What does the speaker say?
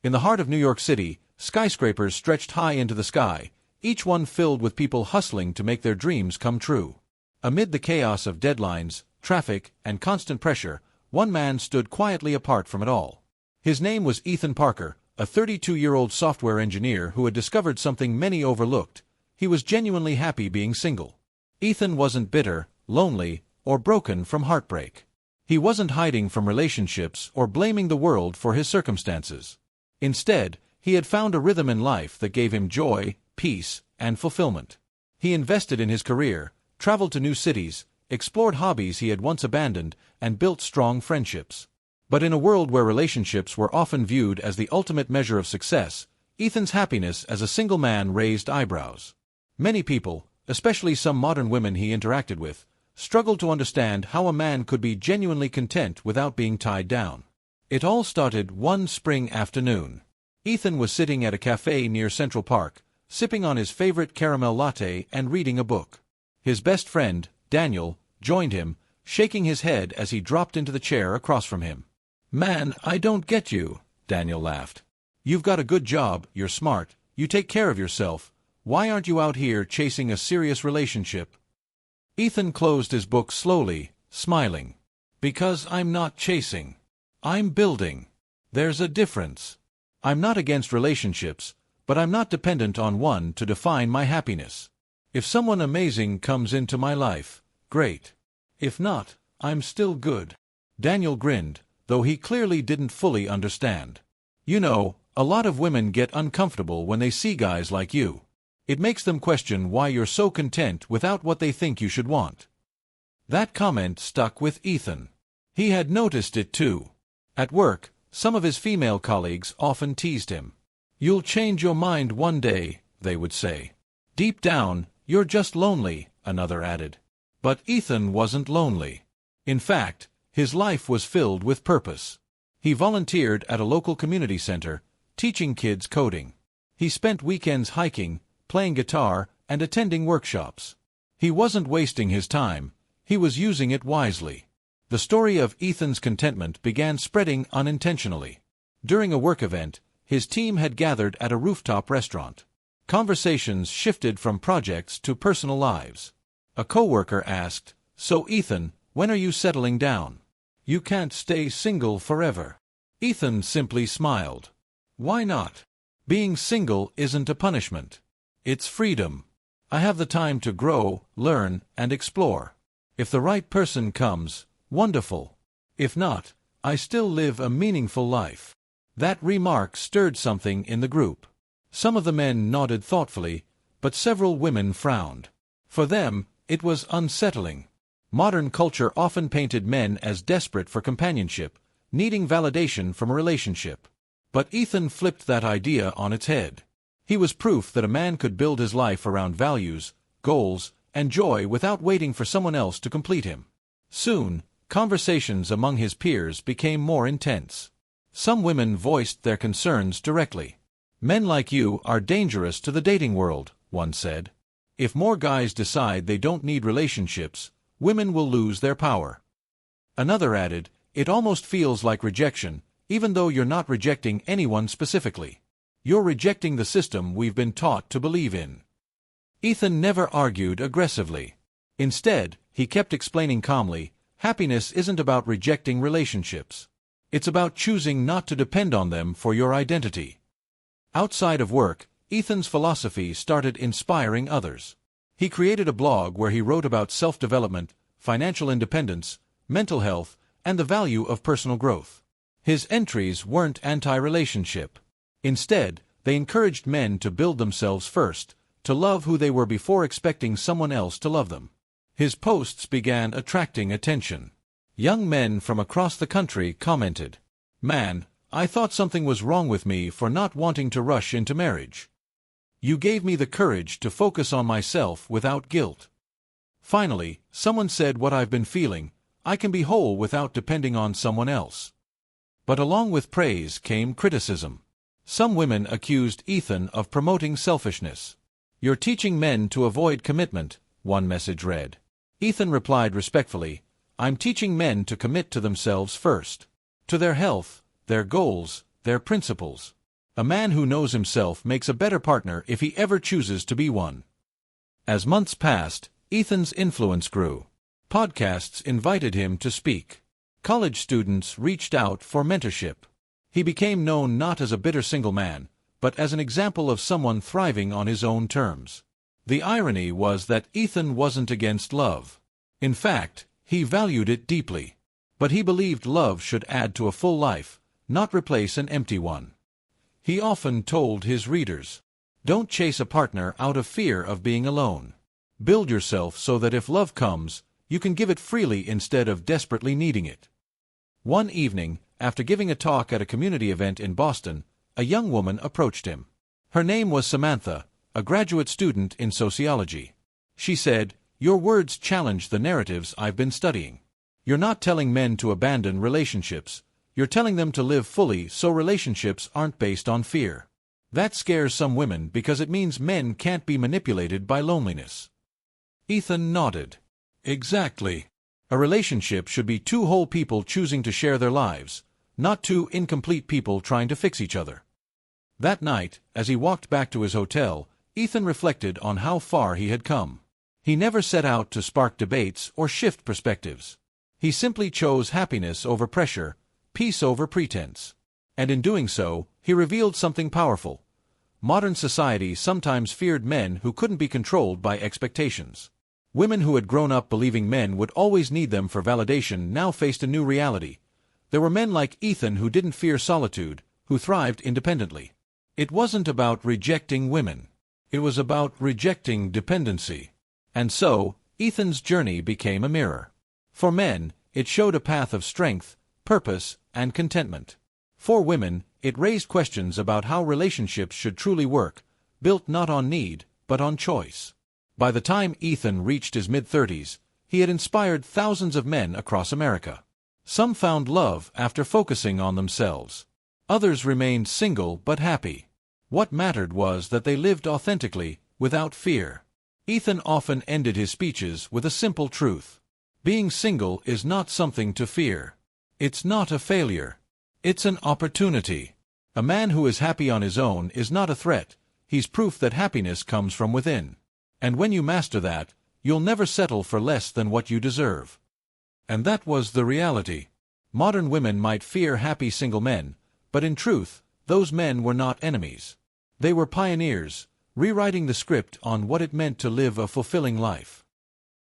In the heart of New York City, skyscrapers stretched high into the sky, each one filled with people hustling to make their dreams come true. Amid the chaos of deadlines, traffic, and constant pressure, one man stood quietly apart from it all. His name was Ethan Parker, a 32-year-old software engineer who had discovered something many overlooked. He was genuinely happy being single. Ethan wasn't bitter, lonely, or broken from heartbreak. He wasn't hiding from relationships or blaming the world for his circumstances. Instead, he had found a rhythm in life that gave him joy, peace, and fulfillment. He invested in his career, traveled to new cities, explored hobbies he had once abandoned, and built strong friendships. But in a world where relationships were often viewed as the ultimate measure of success, Ethan's happiness as a single man raised eyebrows. Many people, especially some modern women he interacted with, struggled to understand how a man could be genuinely content without being tied down. It all started one spring afternoon. Ethan was sitting at a cafe near Central Park, sipping on his favorite caramel latte and reading a book. His best friend, Daniel, joined him, shaking his head as he dropped into the chair across from him. "Man, I don't get you," Daniel laughed. "You've got a good job, you're smart, you take care of yourself. Why aren't you out here chasing a serious relationship?" Ethan closed his book slowly, smiling. "Because I'm not chasing. I'm building. There's a difference. I'm not against relationships, but I'm not dependent on one to define my happiness. If someone amazing comes into my life, great. If not, I'm still good." Daniel grinned, though he clearly didn't fully understand. "You know, a lot of women get uncomfortable when they see guys like you. It makes them question why you're so content without what they think you should want." That comment stuck with Ethan. He had noticed it too. At work, some of his female colleagues often teased him. "You'll change your mind one day," they would say. "Deep down, you're just lonely," another added. But Ethan wasn't lonely. In fact, his life was filled with purpose. He volunteered at a local community center, teaching kids coding. He spent weekends hiking, playing guitar, and attending workshops. He wasn't wasting his time, he was using it wisely. The story of Ethan's contentment began spreading unintentionally. During a work event, his team had gathered at a rooftop restaurant. Conversations shifted from projects to personal lives. A coworker asked, "So Ethan, when are you settling down? You can't stay single forever." Ethan simply smiled. "Why not? Being single isn't a punishment. It's freedom. I have the time to grow, learn, and explore. If the right person comes, wonderful. If not, I still live a meaningful life." That remark stirred something in the group. Some of the men nodded thoughtfully, but several women frowned. For them, it was unsettling. Modern culture often painted men as desperate for companionship, needing validation from a relationship. But Ethan flipped that idea on its head. He was proof that a man could build his life around values, goals, and joy without waiting for someone else to complete him. Soon, conversations among his peers became more intense. Some women voiced their concerns directly. "Men like you are dangerous to the dating world," one said. "If more guys decide they don't need relationships, women will lose their power." Another added, "It almost feels like rejection, even though you're not rejecting anyone specifically. You're rejecting the system we've been taught to believe in." Ethan never argued aggressively. Instead, he kept explaining calmly, happiness isn't about rejecting relationships. It's about choosing not to depend on them for your identity. Outside of work, Ethan's philosophy started inspiring others. He created a blog where he wrote about self-development, financial independence, mental health, and the value of personal growth. His entries weren't anti-relationship. Instead, they encouraged men to build themselves first, to love who they were before expecting someone else to love them. His posts began attracting attention. Young men from across the country commented, "Man, I thought something was wrong with me for not wanting to rush into marriage. You gave me the courage to focus on myself without guilt." Finally, someone said, "What I've been feeling, I can be whole without depending on someone else." But along with praise came criticism. Some women accused Ethan of promoting selfishness. "You're teaching men to avoid commitment," one message read. Ethan replied respectfully, "I'm teaching men to commit to themselves first. To their health, their goals, their principles. A man who knows himself makes a better partner if he ever chooses to be one. As months passed, Ethan's influence grew. Podcasts invited him to speak. College students reached out for mentorship. He became known not as a bitter single man, but as an example of someone thriving on his own terms. The irony was that Ethan wasn't against love. In fact, he valued it deeply. But he believed love should add to a full life, not replace an empty one. He often told his readers, "Don't chase a partner out of fear of being alone. Build yourself so that if love comes, you can give it freely instead of desperately needing it." One evening, after giving a talk at a community event in Boston, a young woman approached him. Her name was Samantha, a graduate student in sociology. She said, "Your words challenge the narratives I've been studying. You're not telling men to abandon relationships. You're telling them to live fully so relationships aren't based on fear. That scares some women because it means men can't be manipulated by loneliness." Ethan nodded. Exactly. A relationship should be two whole people choosing to share their lives, not two incomplete people trying to fix each other. That night, as he walked back to his hotel, Ethan reflected on how far he had come. He never set out to spark debates or shift perspectives. He simply chose happiness over pressure, peace over pretense. And in doing so, he revealed something powerful. Modern society sometimes feared men who couldn't be controlled by expectations. Women who had grown up believing men would always need them for validation now faced a new reality. There were men like Ethan who didn't fear solitude, who thrived independently. It wasn't about rejecting women. It was about rejecting dependency. And so, Ethan's journey became a mirror. For men, it showed a path of strength, purpose, and contentment. For women, it raised questions about how relationships should truly work, built not on need, but on choice. By the time Ethan reached his mid-30s, he had inspired thousands of men across America. Some found love after focusing on themselves. Others remained single but happy. What mattered was that they lived authentically, without fear. Ethan often ended his speeches with a simple truth. Being single is not something to fear. It's not a failure. It's an opportunity. A man who is happy on his own is not a threat. He's proof that happiness comes from within. And when you master that, you'll never settle for less than what you deserve. And that was the reality. Modern women might fear happy single men, but in truth, those men were not enemies. They were pioneers, rewriting the script on what it meant to live a fulfilling life.